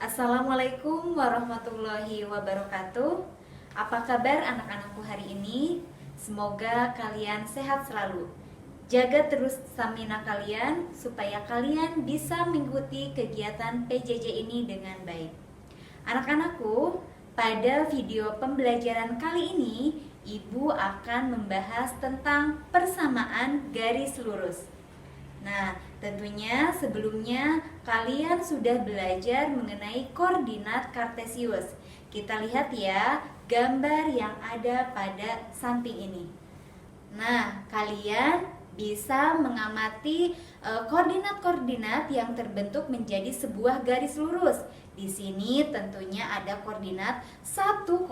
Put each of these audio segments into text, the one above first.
Assalamualaikum warahmatullahi wabarakatuh. Apa kabar anak-anakku hari ini? Semoga kalian sehat selalu. Jaga terus stamina kalian supaya kalian bisa mengikuti kegiatan PJJ ini dengan baik. Anak-anakku, pada video pembelajaran kali ini, Ibu akan membahas tentang persamaan garis lurus. Nah, tentunya sebelumnya kalian sudah belajar mengenai koordinat kartesius. Kita lihat ya gambar yang ada pada samping ini. Nah, kalian bisa mengamati koordinat-koordinat yang terbentuk menjadi sebuah garis lurus. Di sini tentunya ada koordinat 1,4,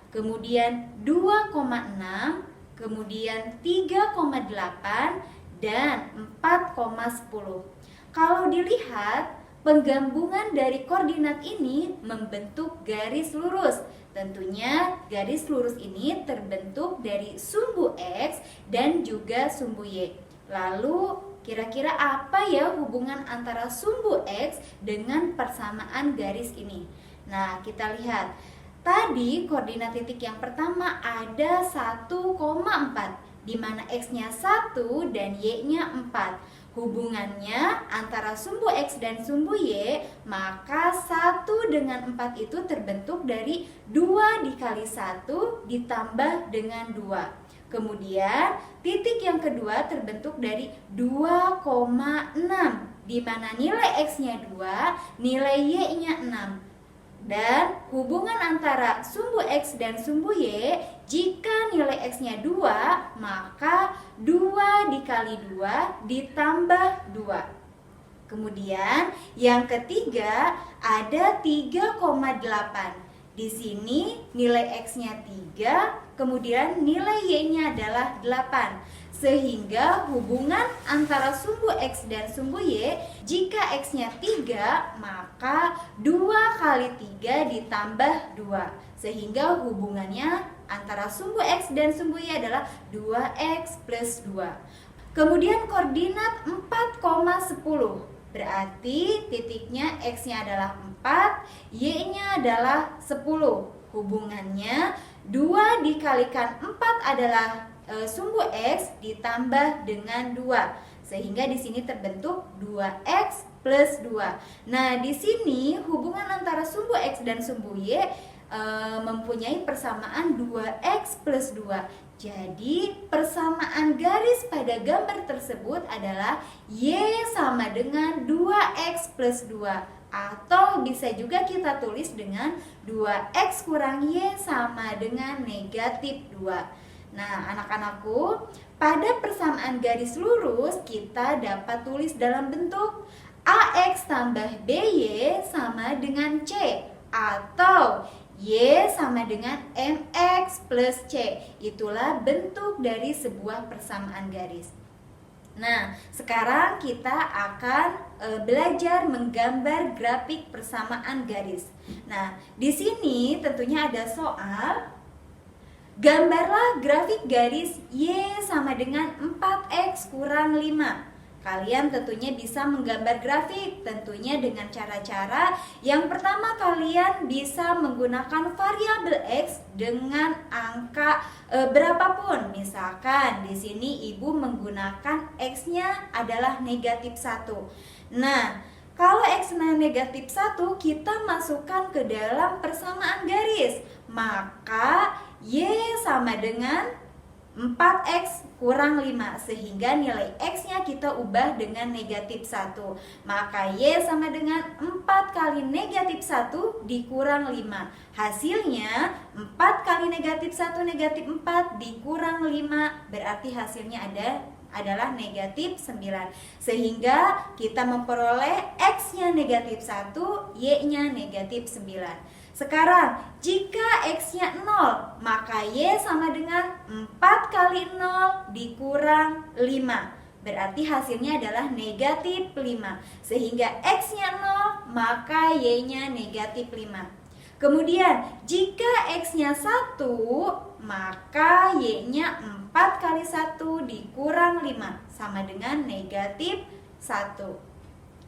kemudian 2,6, kemudian 3,8 dan 4,10. Kalau dilihat, penggabungan dari koordinat ini membentuk garis lurus. Tentunya garis lurus ini terbentuk dari sumbu X dan juga sumbu Y. Lalu kira-kira apa ya hubungan antara sumbu X dengan persamaan garis ini? Nah, kita lihat. Tadi koordinat titik yang pertama ada 1,4, di mana X-nya 1 dan Y-nya 4. Hubungannya antara sumbu X dan sumbu Y, maka 1 dengan 4 itu terbentuk dari 2 dikali 1 ditambah dengan 2. Kemudian titik yang kedua terbentuk dari 2,6, di mana nilai X-nya 2, nilai Y-nya 6. Dan hubungan antara sumbu X dan sumbu Y, jika nilai X-nya 2, maka 2 dikali 2 ditambah 2. Kemudian yang ketiga ada 3,8. Di sini nilai X-nya 3, kemudian nilai Y-nya adalah 8. Sehingga hubungan antara sumbu X dan sumbu Y, jika X-nya 3, maka 2 kali 3 ditambah 2. Sehingga hubungannya antara sumbu X dan sumbu Y adalah 2X plus 2. Kemudian koordinat 4,10. Berarti titiknya X-nya adalah 4, Y-nya adalah 10. Hubungannya 2 dikalikan 4 adalah sumbu X ditambah dengan 2, sehingga di sini terbentuk 2X plus 2. Nah, di sini hubungan antara sumbu X dan sumbu Y mempunyai persamaan 2X plus 2. Jadi persamaan garis pada gambar tersebut adalah Y sama dengan 2X plus 2. Atau bisa juga kita tulis dengan 2X kurang Y sama dengan negatif 2. Nah, anak-anakku, pada persamaan garis lurus kita dapat tulis dalam bentuk AX tambah BY sama dengan C, atau Y sama dengan MX plus C. Itulah bentuk dari sebuah persamaan garis. Nah, sekarang kita akan belajar menggambar grafik persamaan garis. Nah, di sini tentunya ada soal. Gambarlah grafik garis Y sama dengan 4X kurang 5. Kalian tentunya bisa menggambar grafik tentunya dengan cara-cara. Yang pertama, kalian bisa menggunakan variabel X dengan angka berapapun. Misalkan di sini Ibu menggunakan X-nya adalah negatif 1. Nah, kalau X-nya negatif 1, kita masukkan ke dalam persamaan garis. Maka Y sama dengan 4X kurang 5, sehingga nilai X-nya kita ubah dengan negatif 1. Maka Y sama dengan 4 kali negatif 1 dikurang 5. Hasilnya 4 kali negatif 1 negatif 4 dikurang 5, berarti hasilnya adalah negatif 9. Sehingga kita memperoleh X-nya negatif 1, Y-nya negatif 9. Sekarang, jika X-nya 0, maka Y sama dengan 4 kali 0 dikurang 5. Berarti hasilnya adalah negatif 5. Sehingga X-nya 0, maka Y-nya negatif 5. Kemudian, jika X-nya 1, maka Y-nya 4 kali 1 dikurang 5, sama dengan negatif 1.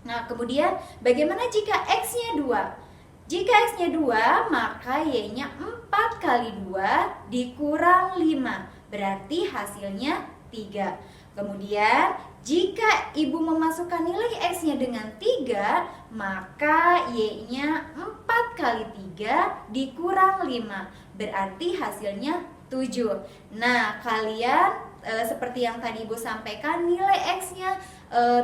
Nah, kemudian bagaimana jika X-nya 2? 2. Jika X-nya 2, maka Y-nya 4 kali 2 dikurang 5. Berarti hasilnya 3. Kemudian, jika Ibu memasukkan nilai X-nya dengan 3, maka Y-nya 4 kali 3 dikurang 5. Berarti hasilnya 7. Nah, kalian seperti yang tadi Ibu sampaikan, nilai X-nya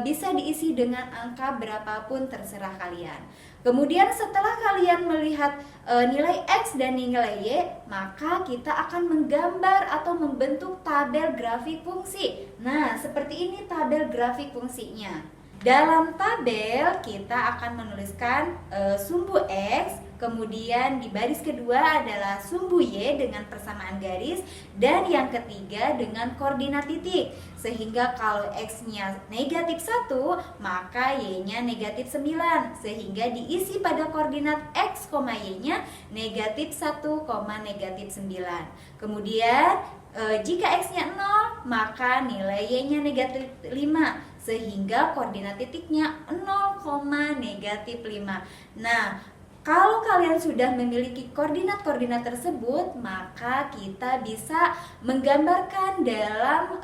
bisa diisi dengan angka berapapun terserah kalian. Kemudian setelah kalian melihat nilai X dan nilai Y, maka kita akan menggambar atau membentuk tabel grafik fungsi. Nah, seperti ini tabel grafik fungsinya. Dalam tabel kita akan menuliskan sumbu X, kemudian di baris kedua adalah sumbu Y dengan persamaan garis, dan yang ketiga dengan koordinat titik. Sehingga kalau X-nya negatif 1, maka Y-nya negatif 9. Sehingga diisi pada koordinat X, Y-nya negatif 1, negatif 9. Kemudian jika X-nya 0, maka nilai Y-nya negatif 5. Sehingga koordinat titiknya 0, negatif 5. Nah, kalau kalian sudah memiliki koordinat-koordinat tersebut, maka kita bisa menggambarkan dalam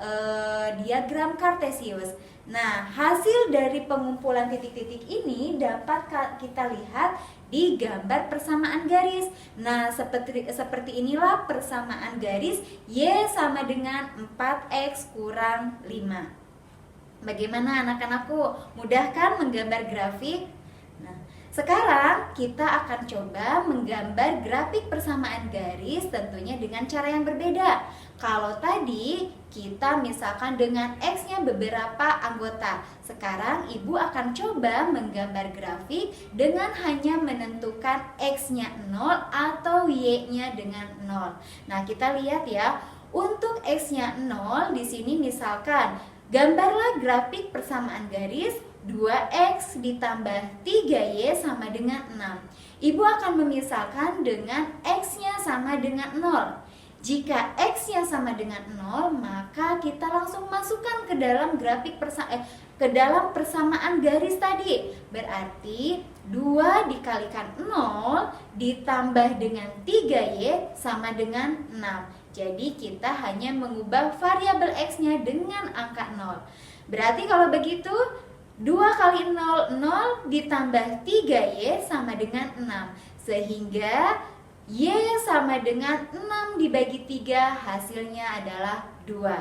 diagram Kartesius. Nah, hasil dari pengumpulan titik-titik ini dapat kita lihat di gambar persamaan garis. Nah, seperti inilah persamaan garis Y sama dengan 4X kurang 5. Bagaimana anak-anakku? Mudah kan menggambar grafik? Nah, sekarang kita akan coba menggambar grafik persamaan garis tentunya dengan cara yang berbeda. Kalau tadi kita misalkan dengan X-nya beberapa anggota. Sekarang Ibu akan coba menggambar grafik dengan hanya menentukan X-nya 0 atau Y-nya dengan 0. Nah, kita lihat ya. Untuk X-nya 0 di sini misalkan gambarlah grafik persamaan garis 2X ditambah 3Y sama dengan 6. Ibu akan memisahkan dengan X-nya sama dengan 0. Jika X-nya sama dengan 0, maka kita langsung masukkan ke dalam ke dalam persamaan garis tadi. Berarti 2 dikalikan 0 ditambah dengan 3Y sama dengan 6. Jadi kita hanya mengubah variabel X-nya dengan angka 0. Berarti kalau begitu 2 kali 0, 0 ditambah 3Y sama dengan 6. Sehingga Y sama dengan 6 dibagi 3, hasilnya adalah 2.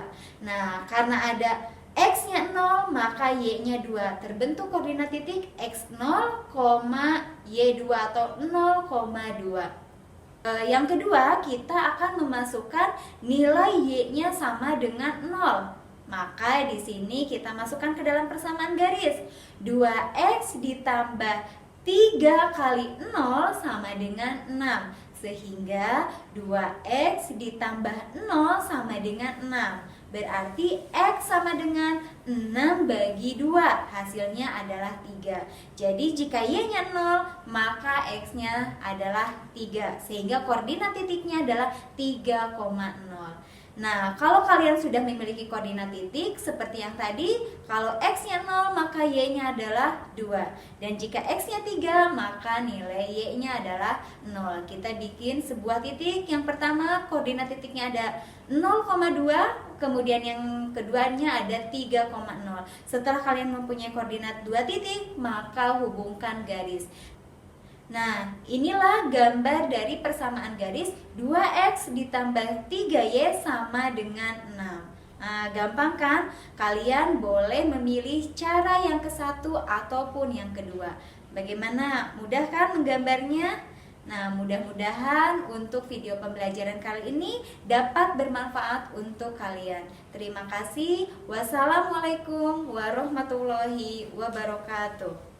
Nah, karena ada X-nya 0, maka Y-nya 2. Terbentuk koordinat titik X0, Y2 atau 0,2. Yang kedua, kita akan memasukkan nilai Y-nya sama dengan 0. Maka di sini kita masukkan ke dalam persamaan garis. 2X ditambah 3 kali 0 sama dengan 6. Sehingga 2X ditambah 0 sama dengan 6. Berarti X sama dengan 6 bagi 2. Hasilnya adalah 3. Jadi jika Y-nya 0, maka X-nya adalah 3. Sehingga koordinat titiknya adalah 3,0. Nah, kalau kalian sudah memiliki koordinat titik seperti yang tadi, kalau X-nya 0 maka Y-nya adalah 2. Dan jika X-nya 3 maka nilai Y-nya adalah 0. Kita bikin sebuah titik. Yang pertama koordinat titiknya ada 0,2, kemudian yang keduanya ada 3,0. Setelah kalian mempunyai koordinat 2 titik, maka hubungkan garis. Nah, inilah gambar dari persamaan garis 2X ditambah 3Y sama dengan 6. Nah, gampang kan? Kalian boleh memilih cara yang ke satu ataupun yang kedua. Bagaimana? Mudah kan menggambarnya? Nah, mudah-mudahan untuk video pembelajaran kali ini dapat bermanfaat untuk kalian. Terima kasih. Wassalamualaikum warahmatullahi wabarakatuh.